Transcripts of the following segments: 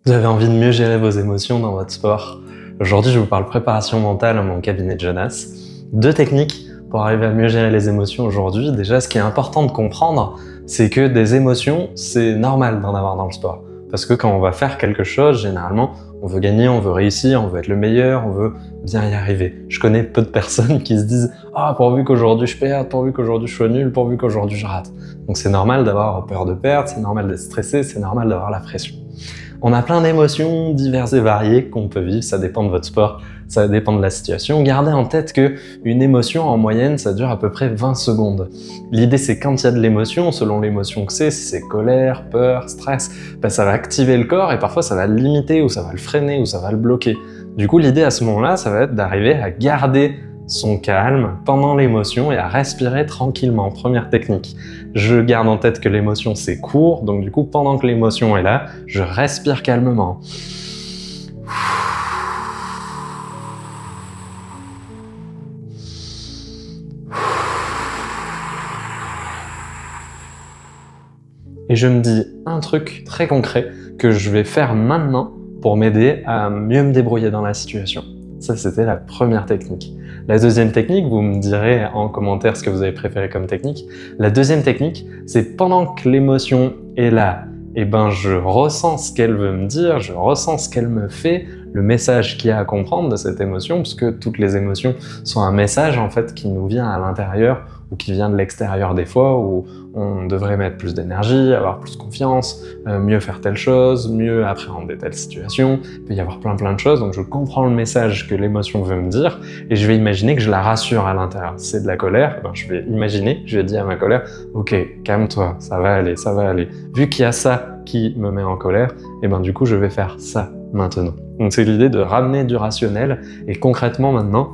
Vous avez envie de mieux gérer vos émotions dans votre sport. Aujourd'hui, je vous parle préparation mentale à mon cabinet de Jonas. 2 techniques pour arriver à mieux gérer les émotions aujourd'hui. Déjà, ce qui est important de comprendre, c'est que des émotions, c'est normal d'en avoir dans le sport. Parce que quand on va faire quelque chose, généralement, on veut gagner, on veut réussir, on veut être le meilleur, on veut bien y arriver. Je connais peu de personnes qui se disent « Ah, pourvu qu'aujourd'hui je perde, pourvu qu'aujourd'hui je sois nul, pourvu qu'aujourd'hui je rate ». Donc c'est normal d'avoir peur de perdre, c'est normal d'être stressé, c'est normal d'avoir la pression. On a plein d'émotions diverses et variées qu'on peut vivre, ça dépend de votre sport, ça dépend de la situation. Gardez en tête qu'une émotion, en moyenne, ça dure à peu près 20 secondes. L'idée, c'est quand il y a de l'émotion, selon l'émotion que c'est, si c'est colère, peur, stress, ça va activer le corps et parfois ça va le limiter ou ça va le freiner ou ça va le bloquer. Du coup, l'idée à ce moment-là, ça va être d'arriver à garder son calme pendant l'émotion et à respirer tranquillement. Première technique. Je garde en tête que l'émotion c'est court, donc du coup pendant que l'émotion est là, je respire calmement. Et je me dis un truc très concret que je vais faire maintenant pour m'aider à mieux me débrouiller dans la situation. Ça, c'était la première technique. La deuxième technique, vous me direz en commentaire ce que vous avez préféré comme technique. La deuxième technique, c'est pendant que l'émotion est là, je ressens ce qu'elle veut me dire, je ressens ce qu'elle me fait, le message qu'il y a à comprendre de cette émotion, parce que toutes les émotions sont un message en fait qui nous vient à l'intérieur ou qui vient de l'extérieur des fois, où on devrait mettre plus d'énergie, avoir plus confiance, mieux faire telle chose, mieux appréhender telle situation. Il peut y avoir plein de choses, donc je comprends le message que l'émotion veut me dire et je vais imaginer que je la rassure à l'intérieur. Si c'est de la colère, je vais imaginer, je vais dire à ma colère « Ok, calme-toi, ça va aller, ça va aller. » Vu qu'il y a ça qui me met en colère, du coup je vais faire ça maintenant. Donc c'est l'idée de ramener du rationnel et concrètement maintenant,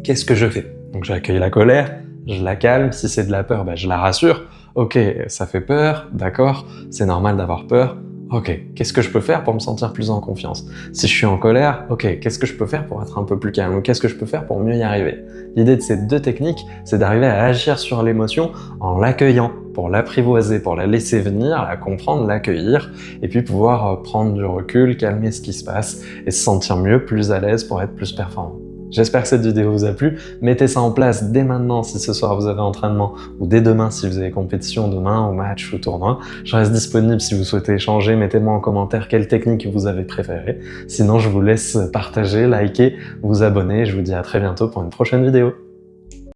qu'est-ce que je fais? Donc j'accueille la colère, je la calme, si c'est de la peur, je la rassure. Ok, ça fait peur, d'accord, c'est normal d'avoir peur. Ok, qu'est-ce que je peux faire pour me sentir plus en confiance? Si je suis en colère, ok, qu'est-ce que je peux faire pour être un peu plus calme? Ou qu'est-ce que je peux faire pour mieux y arriver? L'idée de ces 2 techniques, c'est d'arriver à agir sur l'émotion en l'accueillant, pour l'apprivoiser, pour la laisser venir, la comprendre, l'accueillir, et puis pouvoir prendre du recul, calmer ce qui se passe, et se sentir mieux, plus à l'aise pour être plus performant. J'espère que cette vidéo vous a plu. Mettez ça en place dès maintenant si ce soir vous avez entraînement ou dès demain si vous avez compétition demain ou match ou tournoi. Je reste disponible si vous souhaitez échanger. Mettez-moi en commentaire quelle technique vous avez préférée. Sinon, je vous laisse partager, liker, vous abonner. Je vous dis à très bientôt pour une prochaine vidéo.